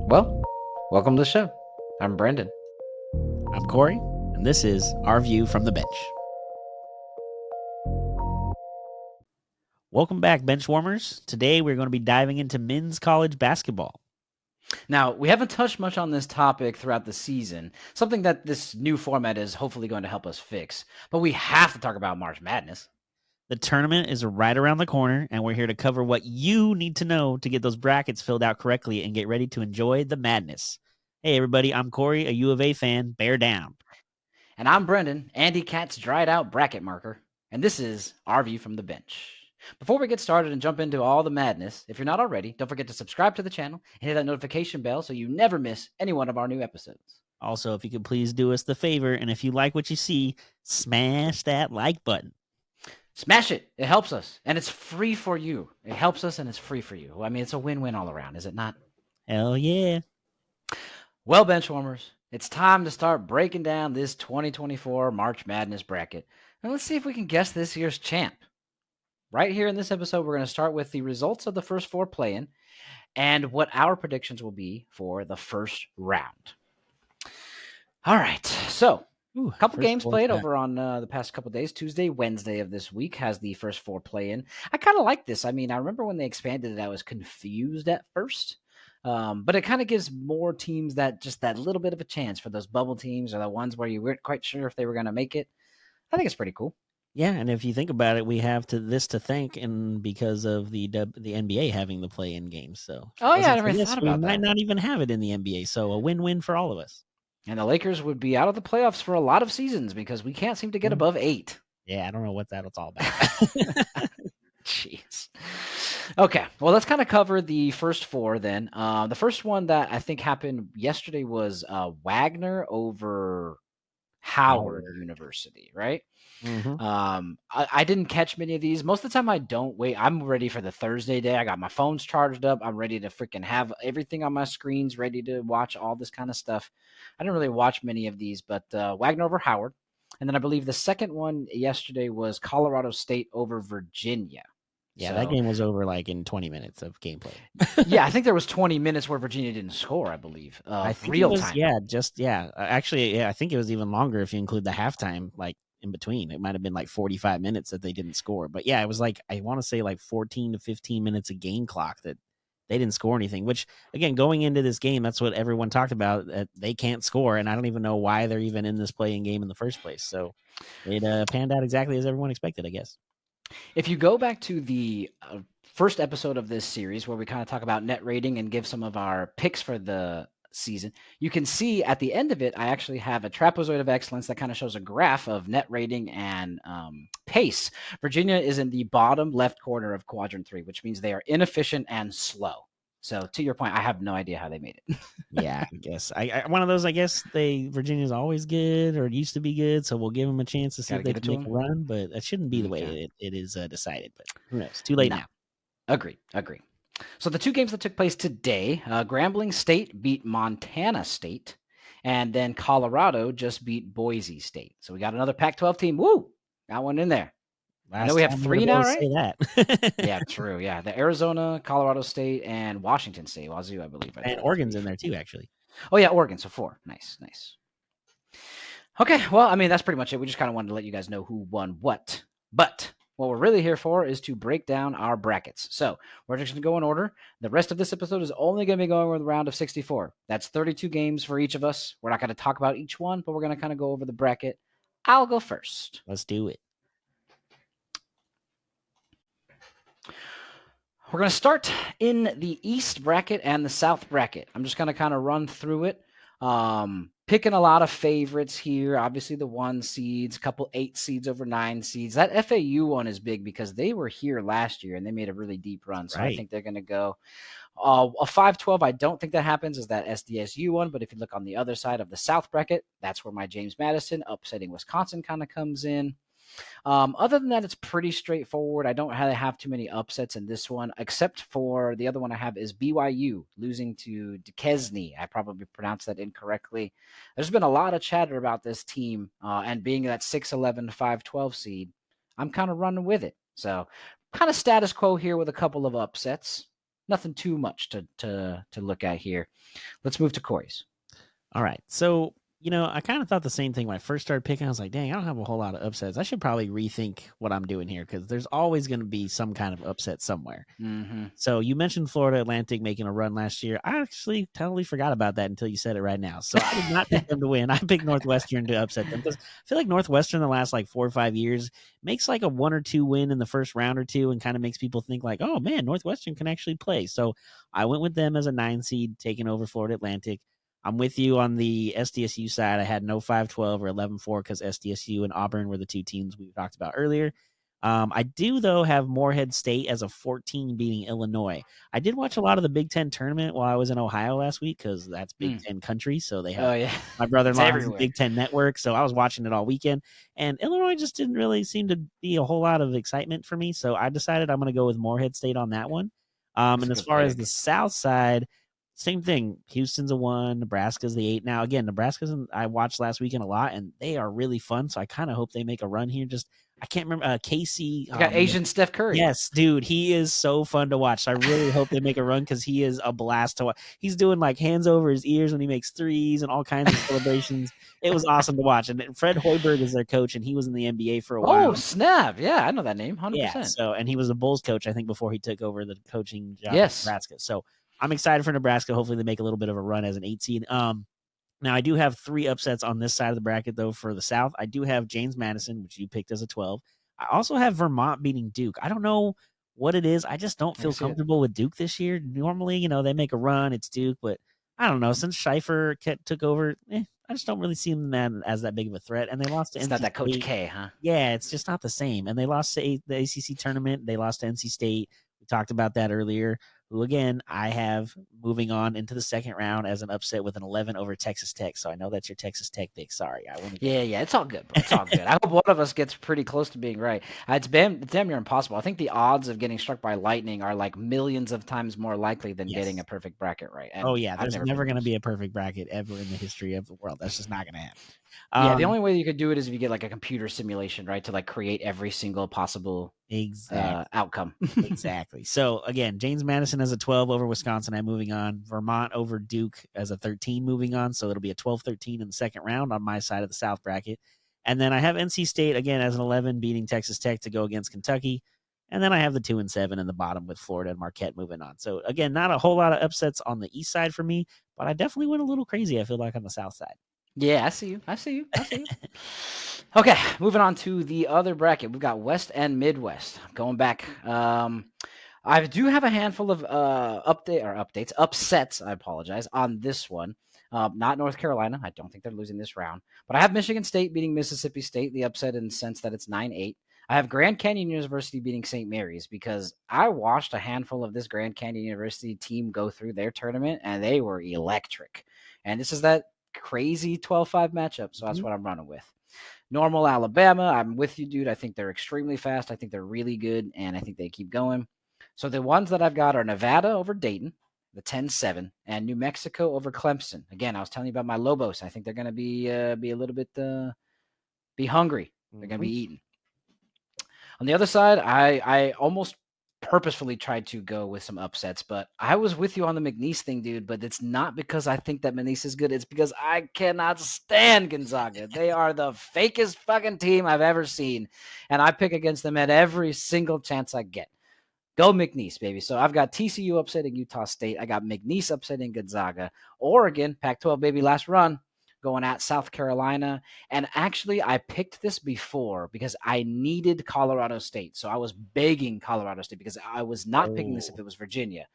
Well, welcome to the show. I'm Brendan. I'm Corey, and this is Our View from the Bench. Welcome back, bench warmers. Today we're going to be diving into men's college basketball. Now, we haven't touched much on this topic throughout the season, something that this new format is hopefully going to help us fix. But we have to talk about March Madness. The tournament is right around the corner, and we're here to cover what you need to know to get those brackets filled out correctly and get ready to enjoy the madness. Hey, everybody, I'm Corey, a U of A fan. Bear down. And I'm Brendan, Andy Katz dried out bracket marker. And this is Our View from the Bench. Before we get started and jump into all the madness, if you're not already, don't forget to subscribe to the channel and hit that notification bell so you never miss any one of our new episodes. Also, if you could please do us the favor, and if you like what you see, smash that like button. Smash it. It helps us. And it's free for you. It helps us and it's free for you. I mean, it's a win-win all around, is it not? Hell yeah. Well, benchwarmers, it's time to start breaking down this 2024 March Madness bracket. And let's see if we can guess this year's champ. Right here in this episode, we're going to start with the results of the first four play-in and what our predictions will be for the first round. All right. So, a couple games played over on the past couple days. Tuesday, Wednesday of this week has the first four play-in. I kind of like this. I mean, I remember when they expanded it, I was confused at first. But it kind of gives more teams that little bit of a chance for those bubble teams or the ones where you weren't quite sure if they were going to make it. I think it's pretty cool. Yeah, and if you think about it, we have this to thank, and because of the NBA having the play-in games. So, I never thought about that. We might not even have it in the NBA, so a win-win for all of us. And the Lakers would be out of the playoffs for a lot of seasons because we can't seem to get above 8. Yeah, I don't know what that's all about. Jeez. Okay, well, let's kind of cover the first four then. The first one that I think happened yesterday was Wagner over Howard University, right? Mm-hmm. I didn't catch many of these. Most of the time I don't wait. I'm ready for the Thursday day. I got my phones charged up. I'm ready to freaking have everything on my screens ready to watch all this kind of stuff. I didn't really watch many of these, but Wagner over Howard. And then I believe the second one yesterday was Colorado State over Virginia. Yeah, that game was over like in 20 minutes of gameplay. Yeah, I think there was 20 minutes where Virginia didn't score, I believe. I think real it was, time. Actually, I think it was even longer if you include the halftime, like in between. It might have been like 45 minutes that they didn't score. But yeah, it was like, I want to say like 14 to 15 minutes of game clock that they didn't score anything, which again, going into this game, that's what everyone talked about, that they can't score. And I don't even know why they're even in this playing game in the first place. So it panned out exactly as everyone expected, I guess. If you go back to the first episode of this series where we kind of talk about net rating and give some of our picks for the season, you can see at the end of it, I actually have a trapezoid of excellence that kind of shows a graph of net rating and pace. Virginia is in the bottom left corner of quadrant 3, which means they are inefficient and slow. So to your point, I have no idea how they made it. Yeah, I guess one of those. I guess Virginia's always good, or it used to be good, so we'll give them a chance to see if they can make a run. But that shouldn't be the way it is decided. But who knows? Too late now. Agree. So the two games that took place today, Grambling State beat Montana State, and then Colorado just beat Boise State. So we got another Pac-12 team. Woo! Got one in there. I know we have 3 now, right? Say that. Yeah, true. Yeah, the Arizona, Colorado State, and Washington State, Wazoo, I believe. And Oregon's in there too, actually. Oh yeah, Oregon. So 4. Nice. Okay, well, I mean, that's pretty much it. We just kind of wanted to let you guys know who won what. But what we're really here for is to break down our brackets. So we're just going to go in order. The rest of this episode is only going to be going over the round of 64. That's 32 games for each of us. We're not going to talk about each one, but we're going to kind of go over the bracket. I'll go first. Let's do it. We're going to start in the East bracket and the South bracket. I'm just going to kind of run through it. Picking a lot of favorites here. Obviously, the 1 seeds, a couple 8 seeds over 9 seeds. That FAU one is big because they were here last year and they made a really deep run. So I think they're going to go a 5-12. I don't think that happens is that SDSU one. But if you look on the other side of the South bracket, that's where my James Madison upsetting Wisconsin kind of comes in. Other than that, it's pretty straightforward. I don't really have too many upsets in this one, except for the other one I have is BYU losing to Duquesne. I probably pronounced that incorrectly. There's been a lot of chatter about this team and being that 6-11, 5-12 seed. I'm kind of running with it. So kind of status quo here with a couple of upsets. nothing too much to look at here. Let's move to Corey's. All right. So, I kind of thought the same thing when I first started picking. I was like, dang, I don't have a whole lot of upsets. I should probably rethink what I'm doing here because there's always going to be some kind of upset somewhere. Mm-hmm. So you mentioned Florida Atlantic making a run last year. I actually totally forgot about that until you said it right now. So I did not pick them to win. I picked Northwestern to upset them because I feel like Northwestern the last like 4 or 5 years makes like a 1 or 2 win in the first round or two and kind of makes people think like, oh man, Northwestern can actually play. So I went with them as a 9 seed taking over Florida Atlantic. I'm with you on the SDSU side. I had no 5-12 or 11-4 because SDSU and Auburn were the two teams we talked about earlier. I do, though, have Morehead State as a 14 beating Illinois. I did watch a lot of the Big Ten tournament while I was in Ohio last week because that's Big Ten country. So they have my brother-in-law has a Big Ten network. So I was watching it all weekend. And Illinois just didn't really seem to be a whole lot of excitement for me. So I decided I'm going to go with Morehead State on that one. And as far as the South side, same thing. Houston's a 1, Nebraska's the 8. Now, again, I watched last weekend a lot, and they are really fun. So I kind of hope they make a run here. I can't remember Casey. You got Asian Steph Curry. Yes, dude, he is so fun to watch. So I really hope they make a run because he is a blast to watch. He's doing like hands over his ears when he makes threes and all kinds of celebrations. It was awesome to watch. And Fred Hoiberg is their coach, and he was in the NBA for a while. Oh, snap. Yeah, I know that name, 100%. Yeah, and he was the Bulls coach, I think, before he took over the coaching job at Nebraska. So I'm excited for Nebraska. Hopefully they make a little bit of a run as an 8 seed. Now, I do have 3 upsets on this side of the bracket, though, for the South. I do have James Madison, which you picked as a 12. I also have Vermont beating Duke. I don't know what it is. I just don't feel comfortable with Duke this year. Normally, they make a run. It's Duke. But I don't know. Since Schleifer took over, I just don't really see them as that big of a threat. And they lost to NC State. It's not that Coach K, huh? Yeah, it's just not the same. And they lost to the ACC tournament. They lost to NC State. We talked about that earlier. Who, again, I have moving on into the second round as an upset with an 11 over Texas Tech. So I know that's your Texas Tech pick. Sorry. Yeah, it's all good, bro. It's all good. I hope one of us gets pretty close to being right. It's damn near impossible. I think the odds of getting struck by lightning are like millions of times more likely than getting a perfect bracket right. And there's never going to be a perfect bracket ever in the history of the world. That's just not going to happen. The only way you could do it is if you get like a computer simulation, right, to like create every single possible outcome. Exactly. So again, James Madison as a 12 over Wisconsin. I'm moving on. Vermont over Duke as a 13 moving on. So it'll be a 12-13 in the second round on my side of the South bracket. And then I have NC State again as an 11 beating Texas Tech to go against Kentucky. And then I have the 2 and 7 in the bottom with Florida and Marquette moving on. So again, not a whole lot of upsets on the east side for me, but I definitely went a little crazy, I feel like, on the south side. Yeah, I see you. Okay, moving on to the other bracket. We've got West and Midwest. Going back, I do have a handful of upsets, I apologize, on this one. Not North Carolina. I don't think they're losing this round. But I have Michigan State beating Mississippi State, the upset in the sense that it's 9-8. I have Grand Canyon University beating St. Mary's because I watched a handful of this Grand Canyon University team go through their tournament, and they were electric. And this is that crazy 12-5 matchup, so that's what I'm running with. Normal Alabama, I'm with you, dude. I think they're extremely fast. I think they're really good, and I think they keep going. So the ones that I've got are Nevada over Dayton, the 10-7, and New Mexico over Clemson. Again, I was telling you about my Lobos. I think they're going to be a little bit be hungry. They're going to be eating. On the other side, I almost purposefully tried to go with some upsets, but I was with you on the McNeese thing, dude. But it's not because I think that McNeese is good. It's because I cannot stand Gonzaga. They are the fakest fucking team I've ever seen, and I pick against them at every single chance I get. Go McNeese, baby. So I've got TCU upsetting Utah State. I got McNeese upsetting Gonzaga. Oregon, Pac-12, baby, last run, going at South Carolina. And actually, I picked this before because I needed Colorado State. So I was begging Colorado State because I was not picking this if it was Virginia.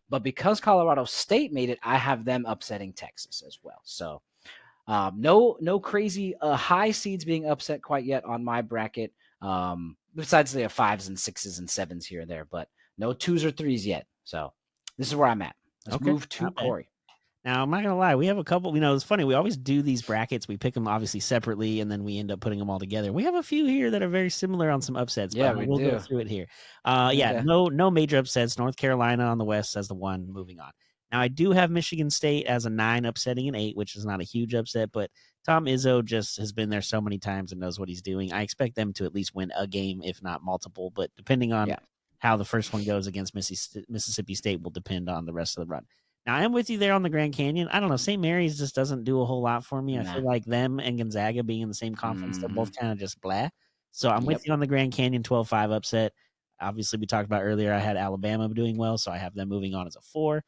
But because Colorado State made it, I have them upsetting Texas as well. So no crazy high seeds being upset quite yet on my bracket. Besides the 5s and 6s and 7s here and there, but no 2s or 3s yet. So this is where I'm at. Let's move to Corey. Now, I'm not going to lie. We have a couple, it's funny. We always do these brackets. We pick them obviously separately, and then we end up putting them all together. We have a few here that are very similar on some upsets. Yeah, but we'll go through it here. No major upsets. North Carolina on the West as the 1 moving on. Now, I do have Michigan State as a 9 upsetting an 8, which is not a huge upset, but Tom Izzo just has been there so many times and knows what he's doing. I expect them to at least win a game, if not multiple, but depending on how the first one goes against Mississippi State will depend on the rest of the run. Now, I'm with you there on the Grand Canyon. I don't know. St. Mary's just doesn't do a whole lot for me. I Nah. feel like them and Gonzaga being in the same conference, they're both kind of just blah. So I'm with Yep. you on the Grand Canyon 12-5 upset. Obviously, we talked about earlier, I had Alabama doing well, so I have them moving on as a 4.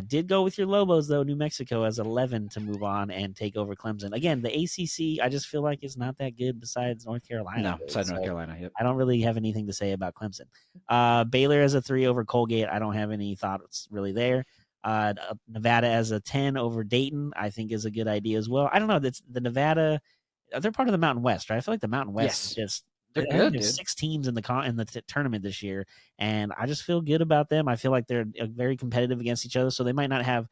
Did go with your Lobos, though, New Mexico as 11 to move on and take over Clemson. Again, the ACC, I just feel like it's not that good besides North Carolina. No, Really. besides North So Carolina. Yep. I don't really have anything to say about Clemson. Baylor as a 3 over Colgate. I don't have any thoughts really there. Nevada as a 10 over Dayton, I think is a good idea as well. I don't know. That's the Nevada. They're part of the Mountain West, right? I feel like the Mountain West is just. They're I think good, there's dude. 6 teams in the tournament this year, and I just feel good about them. I feel like they're very competitive against each other, so they might not have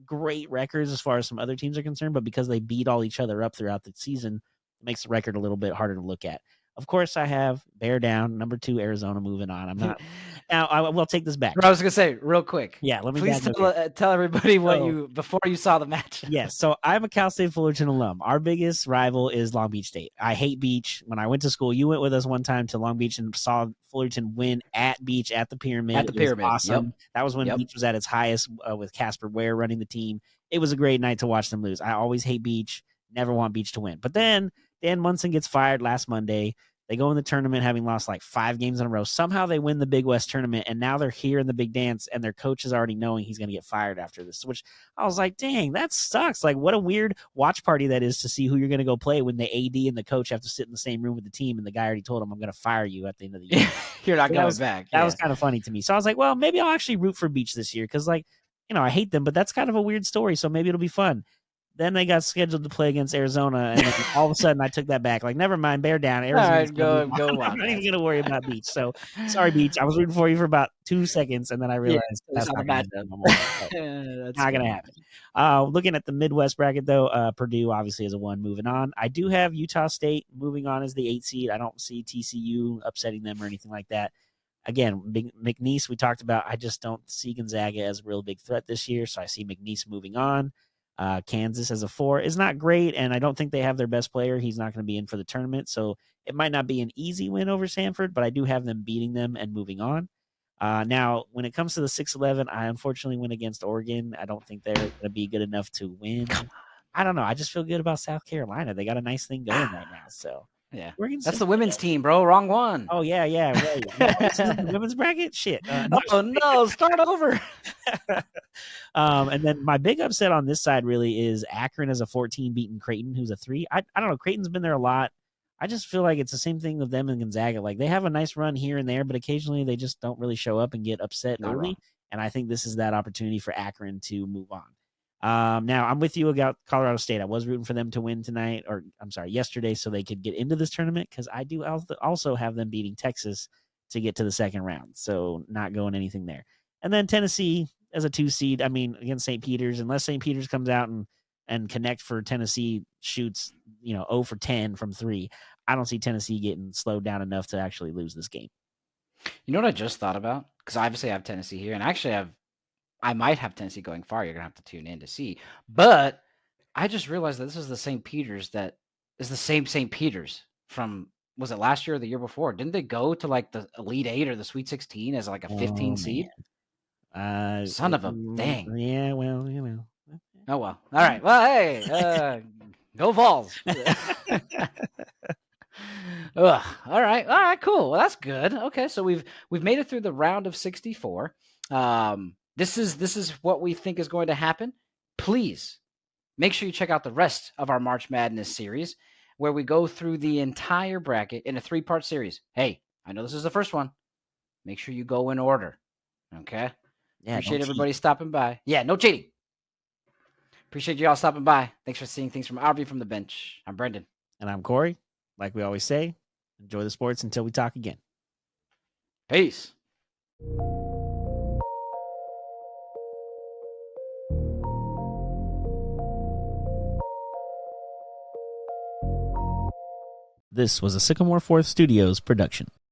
great records as far as some other teams are concerned, but because they beat all each other up throughout the season, it makes the record a little bit harder to look at. Of course, I have Bear down, number 2 Arizona moving on. I'm not now. I will take this back. I was gonna say real quick. Yeah, let me Please back up here. tell everybody what So- you before you saw the match. Yes, so I'm a Cal State Fullerton alum. Our biggest rival is Long Beach State. I hate Beach. When I went to school, you went with us one time to Long Beach and saw Fullerton win at Beach at the Pyramid. At the Pyramid, It was awesome. yep. That was when Yep. Beach was at its highest with Casper Ware running the team. It was a great night to watch them lose. I always hate Beach. Never want Beach to win. But then Dan Munson gets fired last Monday. They go in the tournament having lost like 5 games in a row. Somehow they win the Big West tournament, and now they're here in the big dance, and their coach is already knowing he's going to get fired after this, which I was like, dang, that sucks. Like, what a weird watch party that is to see who you're going to go play when the AD and the coach have to sit in the same room with the team, and the guy already told him, I'm going to fire you at the end of the year. You're not That coming was- back. That was kind of funny to me. So I was like, well, maybe I'll actually root for Beach this year because, like, I hate them, but that's kind of a weird story, so maybe it'll be fun. Then they got scheduled to play against Arizona, and then all of a sudden I took that back. Like, never mind, Bear down. Arizona's go I'm not even Wildcats. going to worry about Beach. So, sorry, Beach. I was rooting for you for about 2 seconds, and then I realized that's it's not not a going to matchup. happen no more. So, That's not going to happen. Looking at the Midwest bracket, though, Purdue obviously is a 1 moving on. I do have Utah State moving on as the 8 seed. I don't see TCU upsetting them or anything like that. Again, McNeese, we talked about. I just don't see Gonzaga as a real big threat this year, so I see McNeese moving on. Kansas as a 4 is not great, and I don't think they have their best player. He's not going to be in for the tournament, so it might not be an easy win over Sanford, but I do have them beating them and moving on. Now, when it comes to the 6-11, I unfortunately went against Oregon. I don't think they're going to be good enough to win. I don't know. I just feel good about South Carolina. They got a nice thing going right now. So Yeah. Oregon's That's just- the women's team, bro. Wrong one. Oh yeah, right. The women's bracket, shit. Oh no, start over. And then my big upset on this side really is Akron as a 14 beating Creighton, who's a 3. I don't know. Creighton's been there a lot. I just feel like it's the same thing with them and Gonzaga. Like they have a nice run here and there, but occasionally they just don't really show up and get upset Not early. wrong. And I think this is that opportunity for Akron to move on. Now I'm with you about Colorado State. I was rooting for them to win tonight, or I'm sorry, yesterday, so they could get into this tournament because I do also have them beating Texas to get to the second round. So not going anything there. And then Tennessee as a 2 seed. I mean, against St. Peter's, unless St. Peter's comes out and connect for Tennessee shoots, 0 for 10 from 3. I don't see Tennessee getting slowed down enough to actually lose this game. You know what I just thought about? Because obviously I have Tennessee here, and actually I might have Tennessee going far. You're gonna have to tune in to see. But I just realized that this is the St. Peter's that is the same St. Peter's from, was it last year or the year before? Didn't they go to like the Elite 8 or the Sweet 16 as like a 15 seed? Son of a dang. Yeah, well, Oh well. All right. Well, hey, go Vols. Ugh. All right. Cool. Well, that's good. Okay, so we've made it through the round of 64. This is what we think is going to happen. Please make sure you check out the rest of our March Madness series, where we go through the entire bracket in a 3-part series. Hey, I know this is the first one. Make sure you go in order. Okay. Yeah, Appreciate don't everybody stopping by. Yeah, no cheating. Appreciate you all stopping by. Thanks for seeing things from our view from the bench. I'm Brendan. And I'm Corey. Like we always say, enjoy the sports until we talk again. Peace. This was a Sycamore 4th Studios production.